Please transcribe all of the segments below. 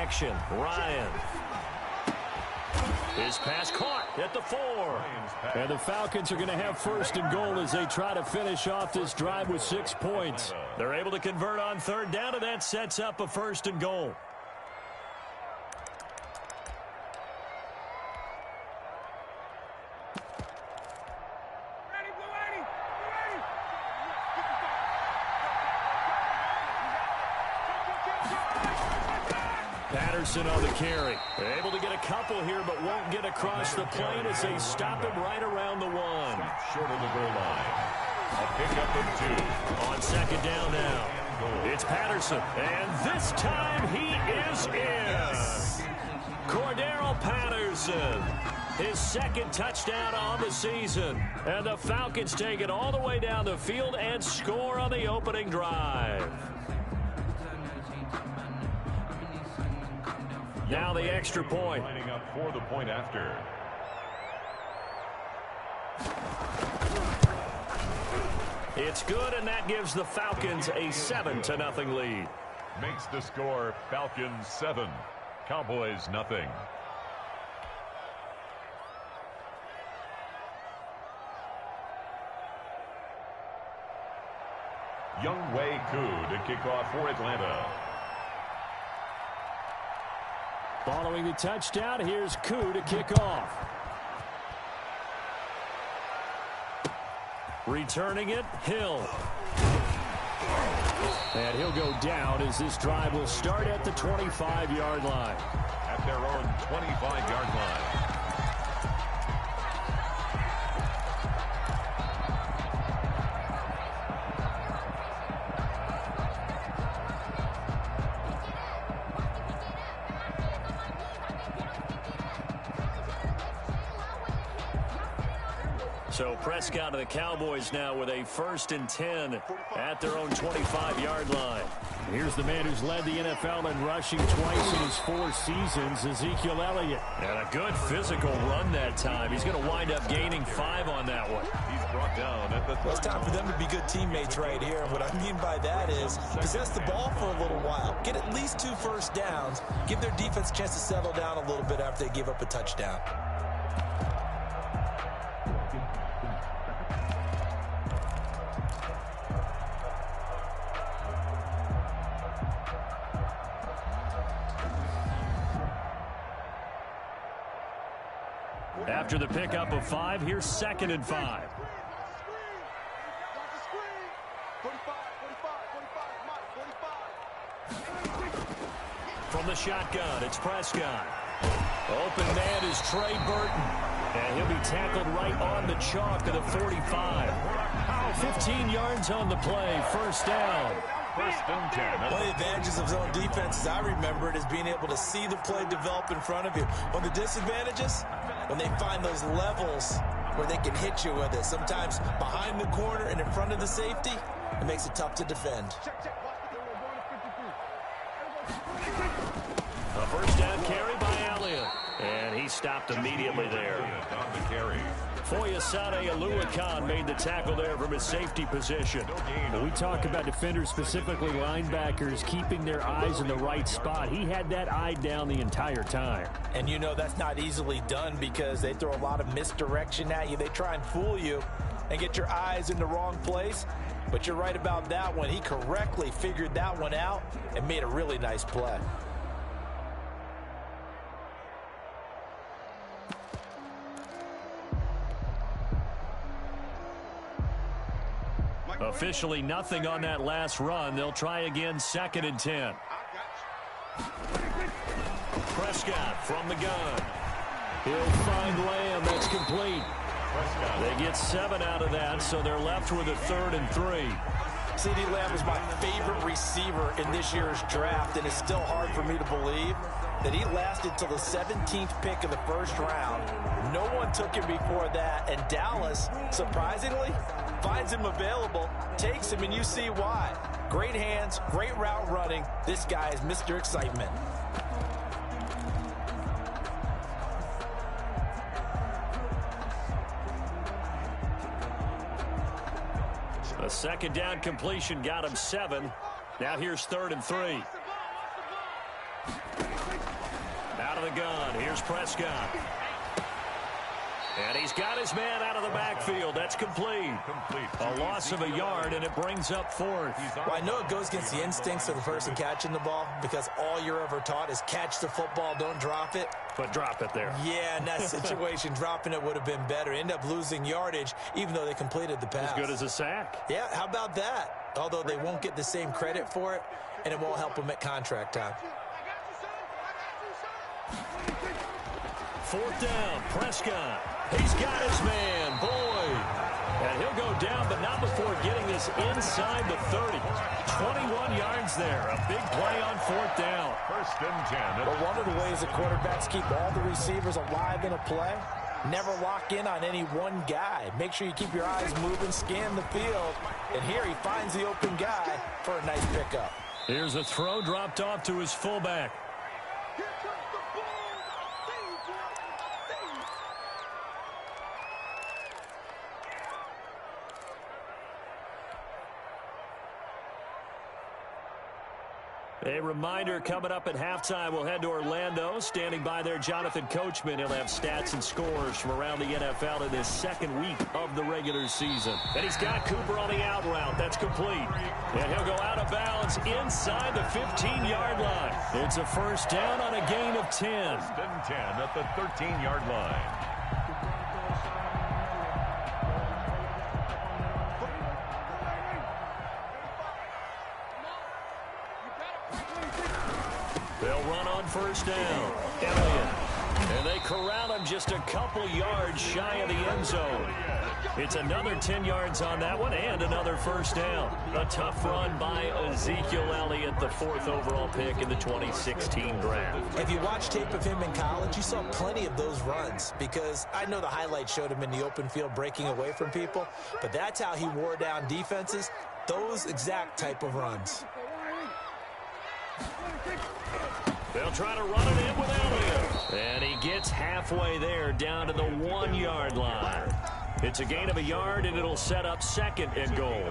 action. Ryan. His pass caught at the 4. And the Falcons are going to have first and goal as they try to finish off this drive with 6 points. They're able to convert on third down, and that sets up a first and goal. Patterson on the carry. They're able to get a couple here, but won't get across the plane as they stop him right around the 1. Short of the goal line. A pickup of 2. On second down now. It's Patterson, and this time he is in. Cordero Patterson, his second touchdown on the season. And the Falcons take it all the way down the field and score on the opening drive. Now the extra point. Lining up for the point after. It's good, and that gives the Falcons a 7-0 lead. Makes the score Falcons 7, Cowboys nothing. Younghoe Koo to kick off for Atlanta. Following the touchdown, here's Koo to kick off. Returning it, Hill. And he'll go down as this drive will start at the 25-yard line. At their own 25-yard line. So Prescott of the Cowboys now with a 1st and 10 at their own 25-yard line. Here's the man who's led the NFL in rushing twice in his 4 seasons, Ezekiel Elliott. And a good physical run that time. He's going to wind up gaining 5 on that one. He's brought down at the Well, it's time for them to be good teammates right here. And what I mean by that is possess the ball for a little while. Get at least 2 first downs. Give their defense a chance to settle down a little bit after they give up a touchdown. After the pickup of 5, here's 2nd and 5. From the shotgun, it's Prescott. Open man is Trey Burton. And he'll be tackled right on the chalk of the 45. 15 yards on the play, first down. First and 10. One of the advantages of zone defense, as I remember it, is being able to see the play develop in front of you. One of the disadvantages, when they find those levels where they can hit you with it. Sometimes behind the corner and in front of the safety, it makes it tough to defend. A first down carry by Elliott. And he stopped immediately there. On the carry. Foyesade Oluwakan made the tackle there from his safety position. When we talk about defenders, specifically linebackers, keeping their eyes in the right spot, he had that eye down the entire time. And you know that's not easily done because they throw a lot of misdirection at you. They try and fool you and get your eyes in the wrong place. But you're right about that one. He correctly figured that one out and made a really nice play. Officially nothing on that last run. They'll try again, 2nd and 10. Prescott from the gun. He'll find Lamb. That's complete. They get 7 out of that, so they're left with a 3rd and 3. CeeDee Lamb was my favorite receiver in this year's draft, and it's still hard for me to believe that he lasted till the 17th pick of the first round. No one took him before that, and Dallas, surprisingly, finds him available, takes him, and you see why. Great hands, great route running. This guy is Mr. Excitement. A 2nd down completion got him 7. Now here's 3rd and 3. out of the gun. Here's Prescott. And he's got his man out of the backfield. That's complete. A loss of a yard, and it brings up fourth. Well, I know it goes against the instincts of the person catching the ball because all you're ever taught is catch the football, don't drop it. But drop it there. Yeah, in that situation, dropping it would have been better. End up losing yardage, even though they completed the pass. As good as a sack. Yeah, how about that? Although they won't get the same credit for it, and it won't help them at contract time. Fourth down, Prescott. He's got his man, Boyd. And he'll go down, but not before getting this inside the 30. 21 yards there. A big play on fourth down. First and 10. Well, one of the ways the quarterbacks keep all the receivers alive in a play, never lock in on any one guy. Make sure you keep your eyes moving, scan the field. And here he finds the open guy for a nice pickup. Here's a throw dropped off to his fullback. A reminder, coming up at halftime, we'll head to Orlando. Standing by there, Jonathan Coachman. He'll have stats and scores from around the NFL in this second week of the regular season. And he's got Cooper on the out route. That's complete. And he'll go out of bounds inside the 15-yard line. It's a first down on a gain of 10. First and 10 at the 13-yard line. They'll run on first down. Elliott. And they corral him just a couple yards shy of the end zone. It's another 10 yards on that one and another first down. A tough run by Ezekiel Elliott, the fourth overall pick in the 2016 draft. If you watch tape of him in college, you saw plenty of those runs because I know the highlights showed him in the open field breaking away from people, but that's how he wore down defenses, those exact type of runs. They'll try to run it in with Elliott. And he gets halfway there down to the 1-yard line. It's a gain of a yard, and it'll set up second and goal.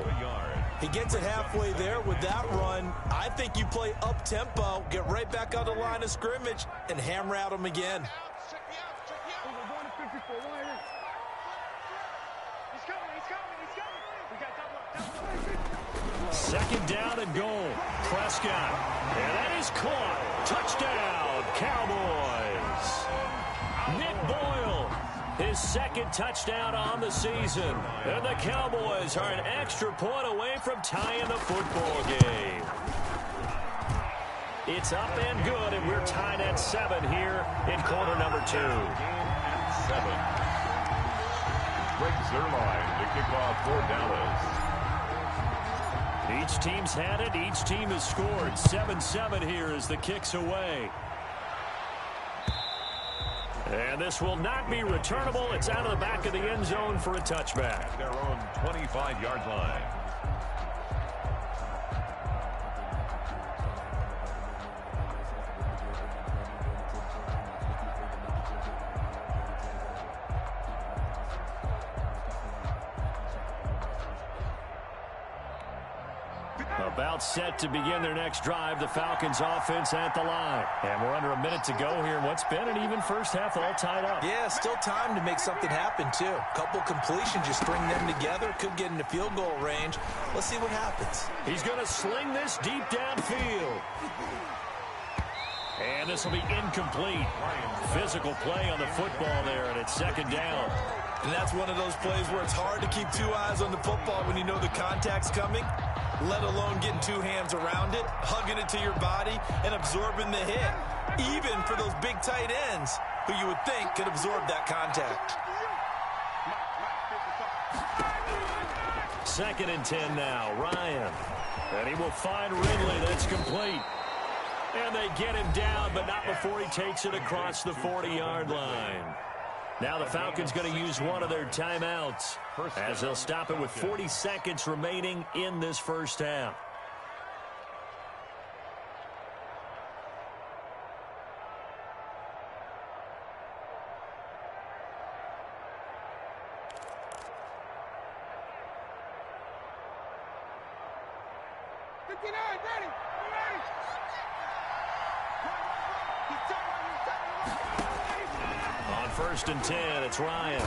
He gets it halfway there with that run. I think you play up-tempo, get right back on the line of scrimmage, and hammer at him again. Second down and goal. Prescott. And that is caught. Touchdown, Cowboys. Nick Boyle, his second touchdown on the season. And the Cowboys are an extra point away from tying the football game. It's up and good, and we're tied at 7 here in quarter number 2. 7. Greg Zuerlein to kick off for Dallas. Each team's had it. Each team has scored. 7-7 here as the kick's away. And this will not be returnable. It's out of the back of the end zone for a touchback. Their own 25-yard line. About set to begin their next drive. The Falcons offense at the line. And we're under a minute to go here in what's been an even first half, all tied up. Yeah, still time to make something happen, too. Couple completions, just string them together. Could get into field goal range. Let's see what happens. He's going to sling this deep downfield. And this will be incomplete. Physical play on the football there, and it's second down. And that's one of those plays where it's hard to keep two eyes on the football when you know the contact's coming, let alone getting two hands around it, hugging it to your body, and absorbing the hit, even for those big tight ends who you would think could absorb that contact. Second and 10 now, Ryan. And he will find Ridley. That's complete. And they get him down, but not before he takes it across the 40-yard line. Now the Falcons going to use one of their timeouts as they'll stop it with 40 seconds remaining in this first half. first and 10. It's Ryan.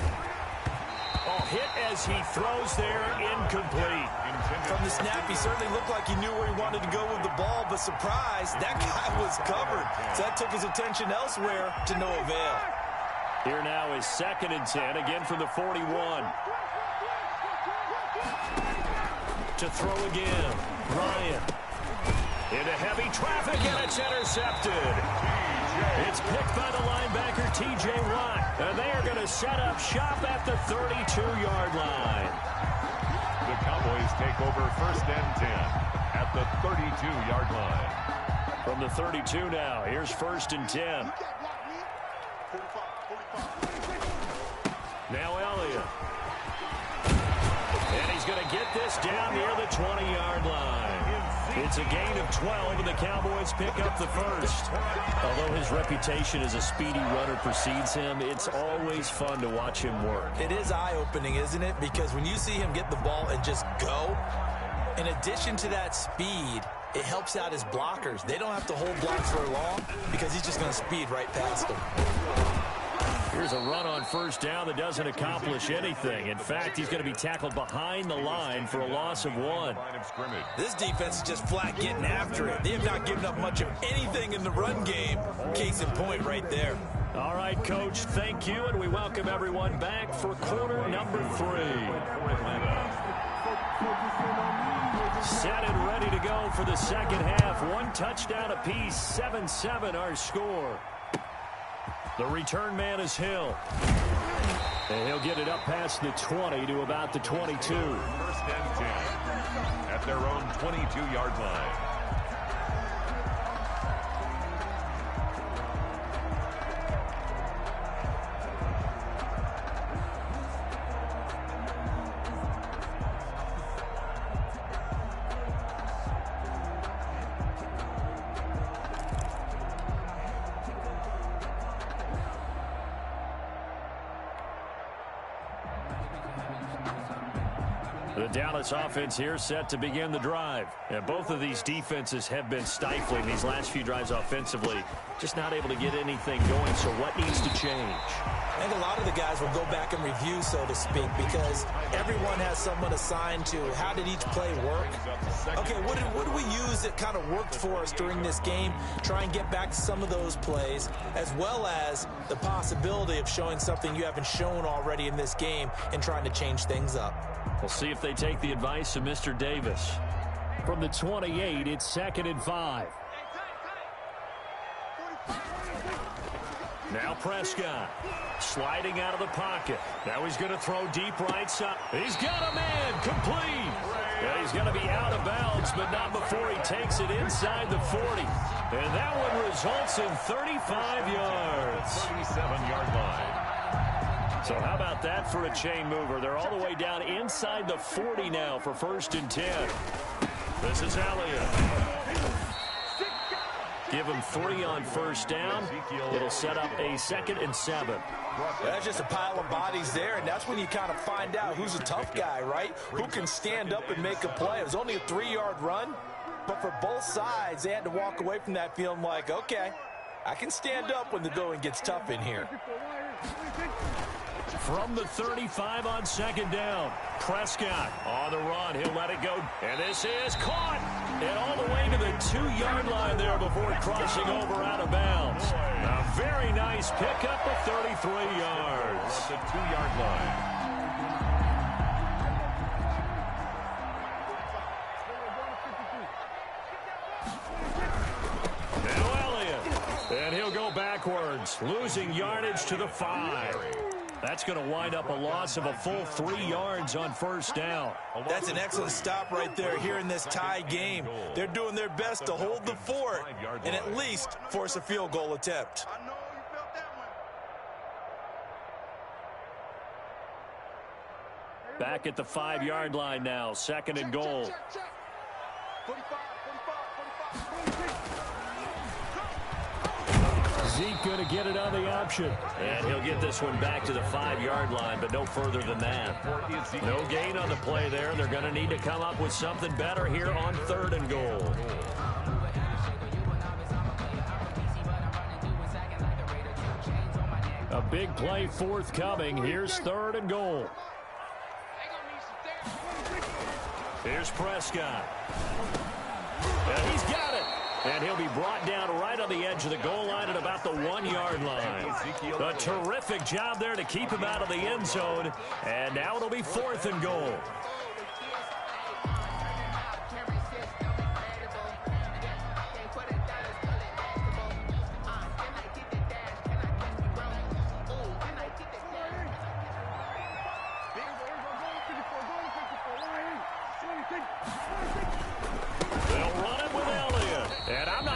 Oh, hit as he throws there, incomplete. From the snap, he certainly looked like he knew where he wanted to go with the ball, but surprise, that guy was covered. So that took his attention elsewhere to no avail. Here now is second and 10, again from the 41. To throw again, Ryan. Into heavy traffic, and it's intercepted. It's picked by the linebacker, T.J. Watt. And they are going to set up shop at the 32-yard line. The Cowboys take over first and 10 at the 32-yard line. From the 32 now, here's first and 10. Now Elliott. And he's going to get this down near the 20-yard line. It's a gain of 12, and the Cowboys pick up the first. Although his reputation as a speedy runner precedes him, it's always fun to watch him work. It is eye-opening, isn't it? Because when you see him get the ball and just go, in addition to that speed, it helps out his blockers. They don't have to hold blocks for long because he's just going to speed right past them. Here's a run on first down that doesn't accomplish anything. In fact, he's going to be tackled behind the line for a loss of 1. This defense is just flat getting after it. They have not given up much of anything in the run game. Case in point right there. All right, Coach, thank you, and we welcome everyone back for quarter number 3. Set and ready to go for the second half. 1 touchdown apiece, 7-7 our score. The return man is Hill. And he'll get it up past the 20 to about the 22. First and 10 at their own 22-yard line. The Dallas offense here set to begin the drive. And both of these defenses have been stifling these last few drives offensively. Just not able to get anything going, so what needs to change? I think a lot of the guys will go back and review, so to speak, because everyone has someone assigned to how did each play work. Okay, what did we use that kind of worked for us during this game? Try and get back to some of those plays, as well as the possibility of showing something you haven't shown already in this game and trying to change things up. We'll see if they take the advice of Mr. Davis. From the 28, it's second and 5. Now Prescott sliding out of the pocket. Now he's going to throw deep right side. He's got a man complete. Yeah, he's going to be out of bounds, but not before he takes it inside the 40. And that one results in 35 yards. 37-yard line. So how about that for a chain mover? They're all the way down inside the 40 now for first and 10. This is Elliott. Give him 3 on first down. It'll set up a second and 7. That's just a pile of bodies there, and that's when you kind of find out who's a tough guy, right? Who can stand up and make a play. It was only a 3-yard run, but for both sides, they had to walk away from that feeling like, okay, I can stand up when the going gets tough in here. From the 35 on second down, Prescott on the run. He'll let it go. And this is caught. And all the way to the 2-yard line there before crossing over out of bounds. A very nice pickup of 33 yards. At the 2-yard line. Now Elliott. And he'll go backwards, losing yardage to the 5. That's going to wind up a loss of a full 3 yards on first down. That's an excellent stop right there here in this tie game. They're doing their best to hold the fort and at least force a field goal attempt. Back at the 5-yard line now, second and goal. Zeke going to get it on the option. And he'll get this one back to the 5-yard line, but no further than that. No gain on the play there. They're going to need to come up with something better here on third and goal. A big play forthcoming. Here's 3rd and goal. Here's Prescott. And he's got it. And he'll be brought down right on the edge of the goal line at about the 1-yard line. A terrific job there to keep him out of the end zone. And now it'll be 4th and goal.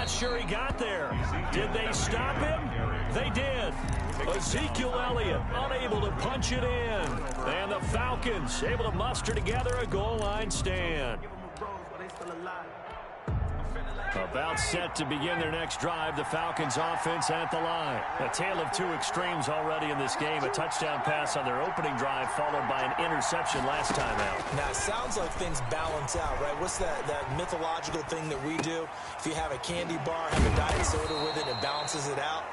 Sure he got there. Did they stop him? They did. Ezekiel Elliott unable to punch it in. And the Falcons able to muster together a goal line stand. About set to begin their next drive, the Falcons offense at the line. A tale of two extremes already in this game. A touchdown pass on their opening drive followed by an interception last time out. Now, it sounds like things balance out, right? What's that mythological thing that we do? If you have a candy bar, have a diet soda with it, it balances it out.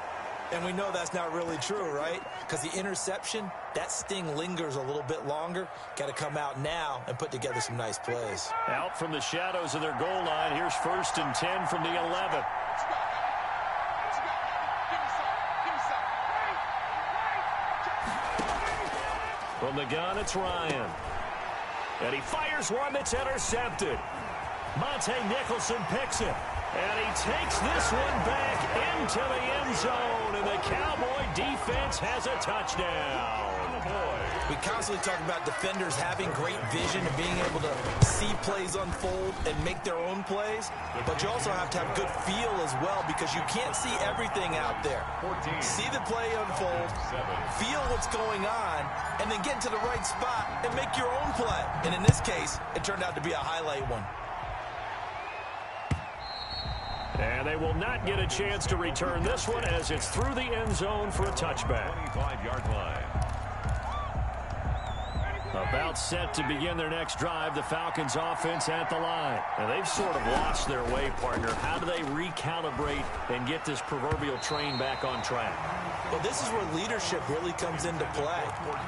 And we know that's not really true, right? Because the interception, that sting lingers a little bit longer. Got to come out now and put together some nice plays. Out from the shadows of their goal line. Here's 1st and 10 from the 11. From the gun, it's Ryan. And he fires one that's intercepted. Monte Nicholson picks it. And he takes this one back into the end zone. And the Cowboy defense has a touchdown. We constantly talk about defenders having great vision and being able to see plays unfold and make their own plays. But you also have to have good feel as well because you can't see everything out there. See the play unfold, feel what's going on, and then get to the right spot and make your own play. And in this case, it turned out to be a highlight one. And they will not get a chance to return this one as it's through the end zone for a touchback. 25-yard line. About set to begin their next drive, the Falcons offense at the line. And they've sort of lost their way, partner. How do they recalibrate and get this proverbial train back on track? Well, this is where leadership really comes into play.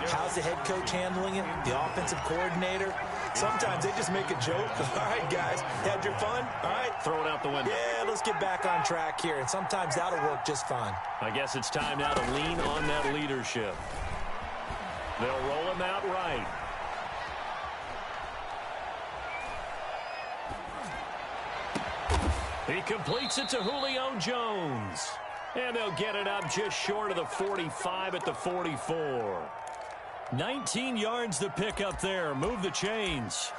How's the head coach handling it? The offensive coordinator? Sometimes they just make a joke. All right, guys, had your fun? All right. Throw it out the window. Yeah, let's get back on track here. And sometimes that'll work just fine. I guess it's time now to lean on that leadership. They'll roll him out right. He completes it to Julio Jones. And they'll get it up just short of the 45 at the 44. 19 yards to pick up there. Move the chains.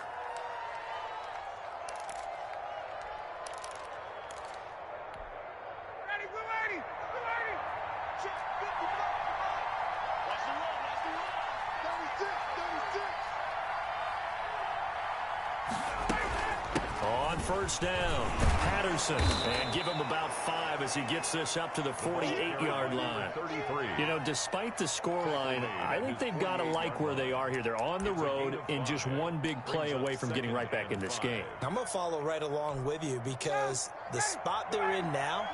On first down, Patterson, and give him about 5 as he gets this up to the 48-yard line. You know, despite the scoreline, I think they've got to like where they are here. They're on the road and just one big play away from getting right back in this game. I'm going to follow right along with you because the spot they're in now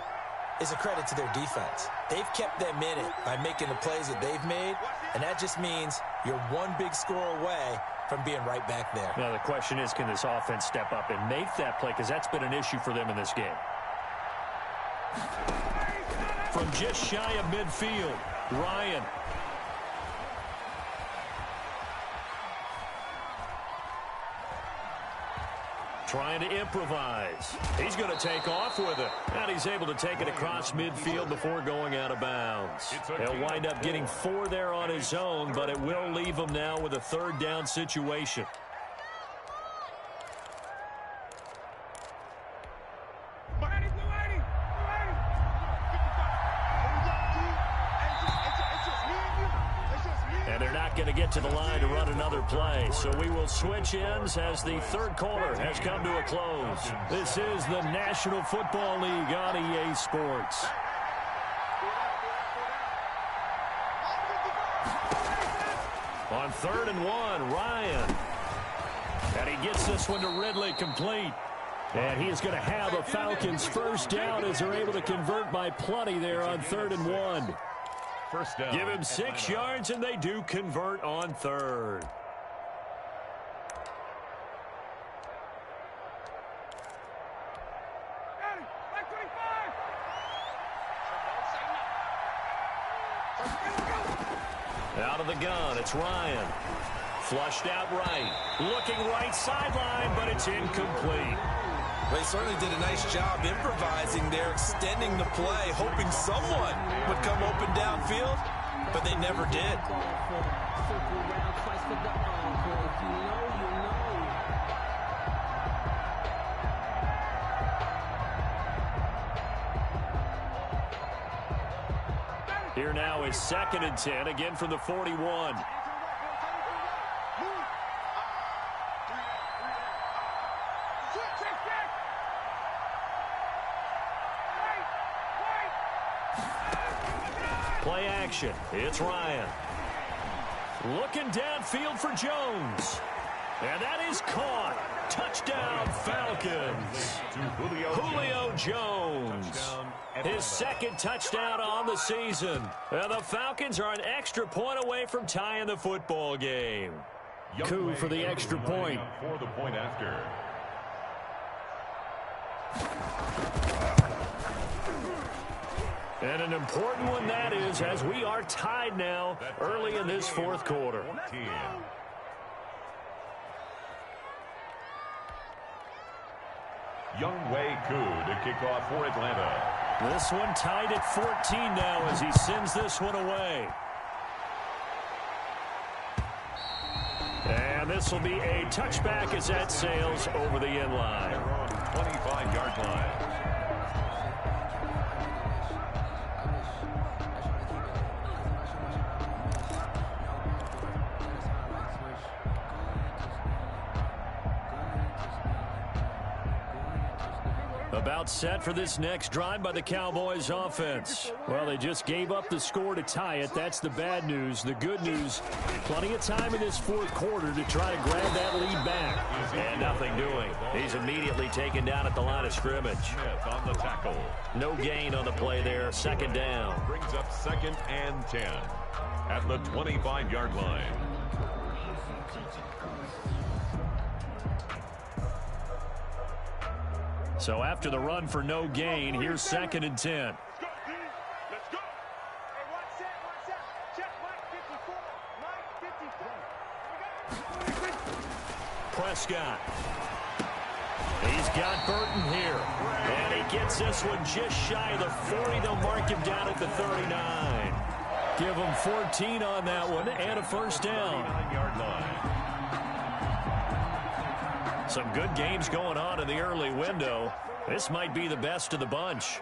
is a credit to their defense. They've kept them in it by making the plays that they've made, and that just means you're one big score away from being right back there. Now, the question is, can this offense step up and make that play? Because that's been an issue for them in this game. From just shy of midfield, Ryan. Trying to improvise. He's going to take off with it. And he's able to take it across midfield before going out of bounds. He'll wind up getting 4 there on his own, but it will leave him now with a 3rd down situation. Going to get to the line to run another play. So we will switch ends as the 3rd quarter has come to a close. This is the National Football League on EA Sports. On 3rd and 1, Ryan. And he gets this one to Ridley complete. And he is going to have a Falcons 1st down as they're able to convert by plenty there on 3rd and 1. First down. Give him 6 yards, and they do convert on third. Out of the gun, it's Ryan. Flushed out right. Looking right sideline, but it's incomplete. They certainly did a nice job improvising there, extending the play, hoping someone would come open downfield, but they never did. Here now is 2nd and 10, again from the 41. Play action. It's Ryan. Looking downfield for Jones. And that is caught. Touchdown, Falcons. Julio Jones. His 2nd touchdown on the season. And the Falcons are an extra point away from tying the football game. Coup for the extra point. For the point after. And an important one that is, as we are tied now early in this 4th quarter. Younghoe Koo to kick off for Atlanta. This one tied at 14 now as he sends this one away. And this will be a touchback as that sails over the end line. 25-yard line. About set for this next drive by the Cowboys offense. Well, they just gave up the score to tie it. That's the bad news. The good news, plenty of time in this 4th quarter to try to grab that lead back. And nothing doing. He's immediately taken down at the line of scrimmage. Smith on the tackle. No gain on the play there. 2nd down. Brings up 2nd and 10 at the 25-yard line. So after the run for no gain, here's 2nd and 10. Prescott. He's got Burton here. And he gets this one just shy of the 40. They'll mark him down at the 39. Give him 14 on that one and a 1st down. 9-yard line. Some good games going on in the early window. This might be the best of the bunch.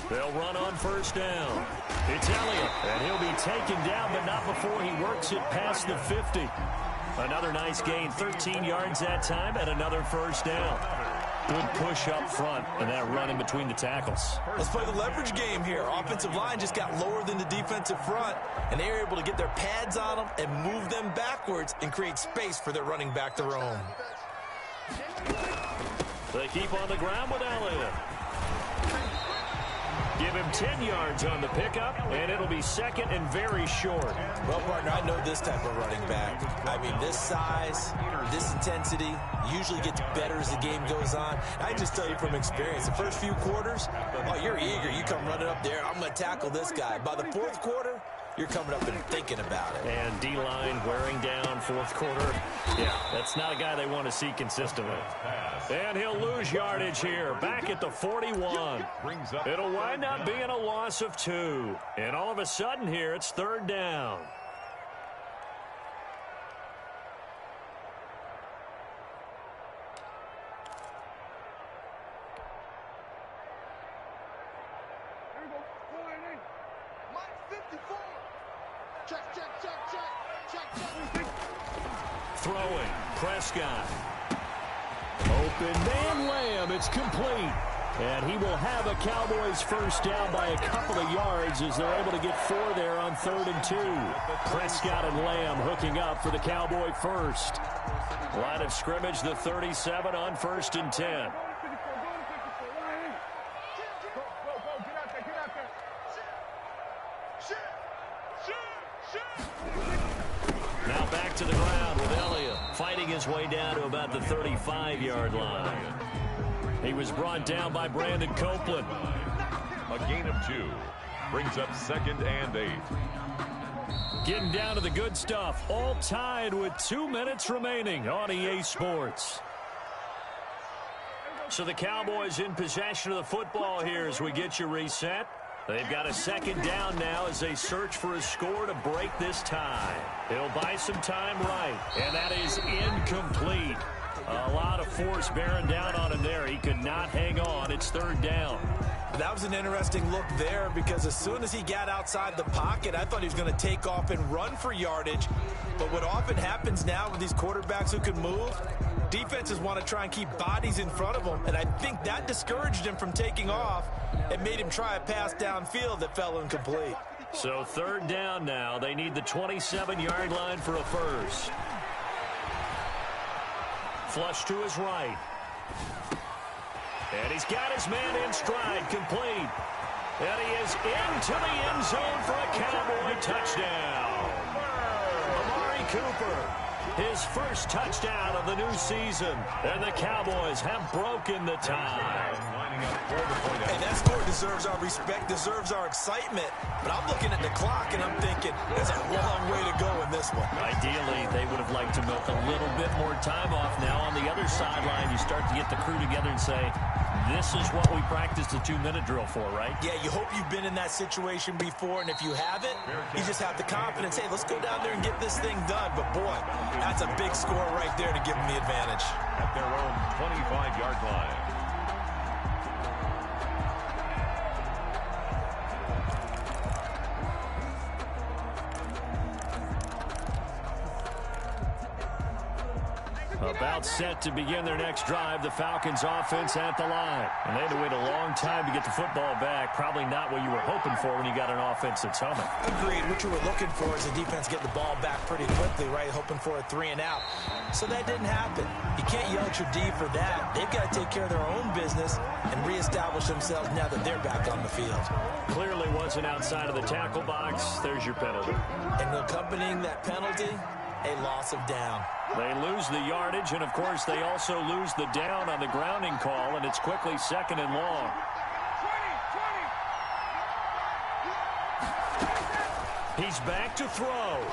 They'll run on 1st down. It's Elliott, and he'll be taken down, but not before he works it past the 50. Another nice gain, 13 yards that time, and another 1st down. Good push up front, and that run in between the tackles. Let's play the leverage game here. Offensive line just got lower than the defensive front, and they were able to get their pads on them and move them backwards and create space for their running back to roam. They keep on the ground with Elliott. Give him 10 yards on the pickup, and it'll be 2nd and very short. Well, partner, I know this type of running back. I mean, this size, this intensity usually gets better as the game goes on. I just tell you from experience, the first few quarters, oh, you're eager. You come running up there, I'm going to tackle this guy. By the 4th quarter, you're coming up and thinking about it. And D-line wearing down 4th quarter. Yeah, that's not a guy they want to see consistently. And he'll lose yardage here. Back at the 41. It'll wind up being a loss of 2. And all of a sudden here, it's 3rd down. Throwing, Prescott. Open man Lamb, it's complete. And he will have a Cowboys 1st down by a couple of yards as they're able to get 4 there on 3rd and 2. Prescott and Lamb hooking up for the Cowboy 1st. Line of scrimmage, the 37 on 1st and 10. to the ground with Elliott fighting his way down to about the 35-yard line. He was brought down by Brandon Copeland. A gain of 2 brings up 2nd and 8. Getting down to the good stuff. All tied with 2 minutes remaining on EA Sports. So the Cowboys in possession of the football here as we get you reset. They've got a 2nd down now as they search for a score to break this tie. He'll buy some time right, and that is incomplete. A lot of force bearing down on him there. He could not hang on. It's 3rd down. That was an interesting look there because as soon as he got outside the pocket, I thought he was going to take off and run for yardage. But what often happens now with these quarterbacks who can move, defenses want to try and keep bodies in front of them, and I think that discouraged him from taking off and made him try a pass downfield that fell incomplete. So 3rd down now. They need the 27-yard line for a first. Flush to his right. And he's got his man in stride, complete. And he is into the end zone for a Cowboy touchdown. Amari Cooper, his first touchdown of the new season. And the Cowboys have broken the tie. Hey, that score deserves our respect, deserves our excitement. But I'm looking at the clock, and I'm thinking, there's a long way to go in this one. Ideally, they would have liked to milk a little bit more time off. Now, on the other sideline, you start to get the crew together and say, this is what we practiced a 2-minute drill for, right? Yeah, you hope you've been in that situation before, and if you haven't, you just have the confidence, hey, let's go down there and get this thing done. But, boy, that's a big score right there to give them the advantage. At their own 25-yard line. About set to begin their next drive, the Falcons offense at the line. And they had to wait a long time to get the football back. Probably not what you were hoping for when you got an offense that's humming. Agreed. What you were looking for is the defense get the ball back pretty quickly, right? Hoping for a 3-and-out. So that didn't happen. You can't yell at your D for that. They've got to take care of their own business and reestablish themselves now that they're back on the field. Clearly wasn't outside of the tackle box. There's your penalty. And accompanying that penalty, a loss of down. They lose the yardage, and, of course, they also lose the down on the grounding call, and it's quickly 2nd and long. He's back to throw.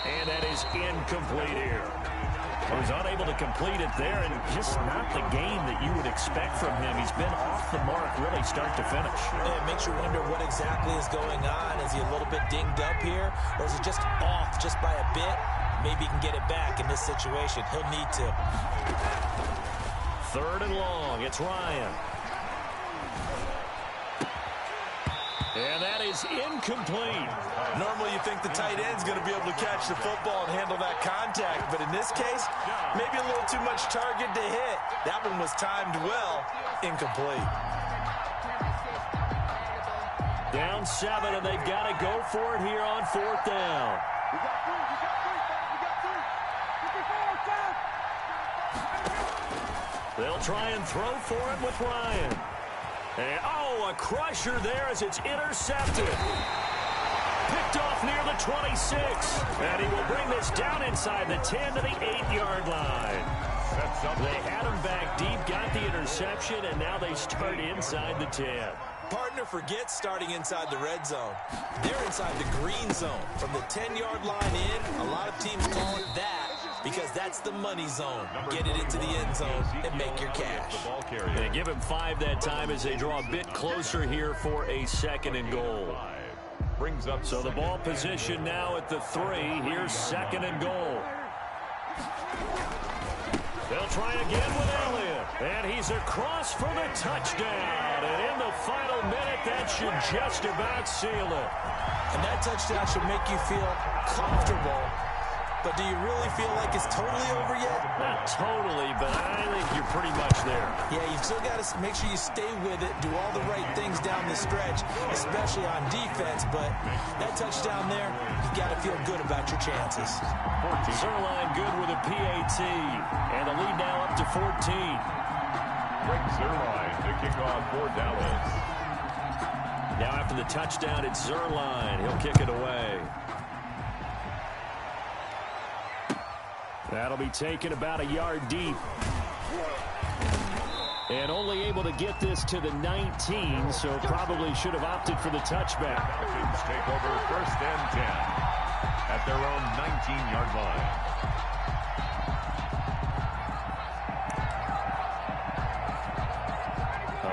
And that is incomplete here. He was unable to complete it there, and just not the game that you would expect from him. He's been off the mark really start to finish. Yeah, it makes you wonder what exactly is going on. Is he a little bit dinged up here, or is he just off just by a bit? Maybe he can get it back in this situation. He'll need to. 3rd and long. It's Ryan. And that is incomplete. Normally you think the tight end's going to be able to catch the football and handle that contact, but in this case, maybe a little too much target to hit. That one was timed well, incomplete. Down 7, and they've got to go for it here on 4th down. They'll try and throw for it with Ryan. And, a crusher there as it's intercepted. Picked off near the 26. And he will bring this down inside the 10 to the 8-yard line. They had him back deep, got the interception, and now they start inside the 10. Partner forgets starting inside the red zone. They're inside the green zone. From the 10-yard line in, a lot of teams call it that because that's the money zone. Get it into the end zone and make your cash. They give him 5 that time as they draw a bit closer here for a 2nd and goal. Brings up so the ball position now at the 3. Here's 2nd and goal. They'll try again with Elliott. And he's across for the touchdown. And in the final minute, that should just about seal it. And that touchdown should make you feel comfortable. But do you really feel like it's totally over yet? Not totally, but I think you're pretty much there. Yeah, you've still got to make sure you stay with it, do all the right things down the stretch, especially on defense. But that touchdown there, you've got to feel good about your chances. Zerline good with a PAT, and the lead now up to 14. Greg Zerline to kick off for Dallas. Now after the touchdown at Zerline, he'll kick it away. That'll be taken about a yard deep. And only able to get this to the 19, so probably should have opted for the touchback. Falcons take over 1st and 10 at their own 19-yard line.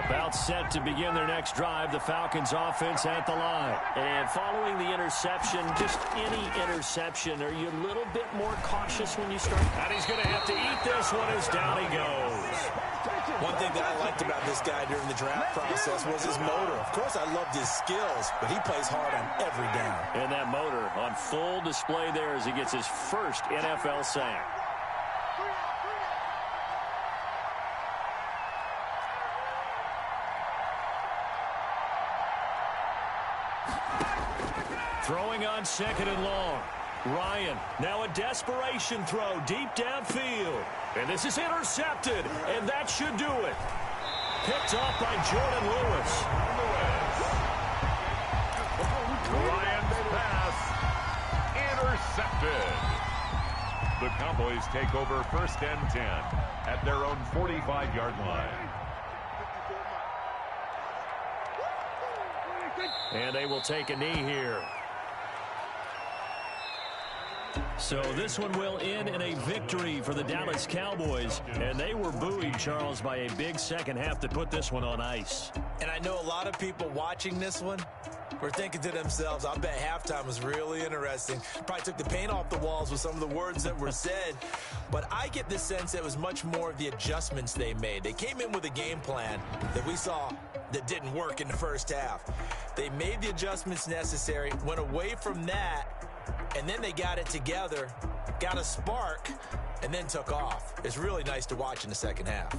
About set to begin their next drive, the Falcons offense at the line. And following the interception, just any interception, are you a little bit more cautious when you start? And he's going to have to eat this one as down he goes. One thing that I liked about this guy during the draft process was his motor. Of course, I loved his skills, but he plays hard on every down. And that motor on full display there as he gets his first NFL sack. Throwing on 2nd and long. Ryan, now a desperation throw deep downfield. And this is intercepted, and that should do it. Picked off by Jordan Lewis. Ryan's pass intercepted. The Cowboys take over 1st and 10 at their own 45-yard line. And they will take a knee here. So this one will end in a victory for the Dallas Cowboys. And they were buoyed, Charles, by a big second half to put this one on ice. And I know a lot of people watching this one were thinking to themselves, I bet halftime was really interesting. Probably took the paint off the walls with some of the words that were said. But I get the sense that it was much more of the adjustments they made. They came in with a game plan that we saw that didn't work in the first half. They made the adjustments necessary, went away from that, and then they got it together, got a spark, and then took off. It's really nice to watch in the second half.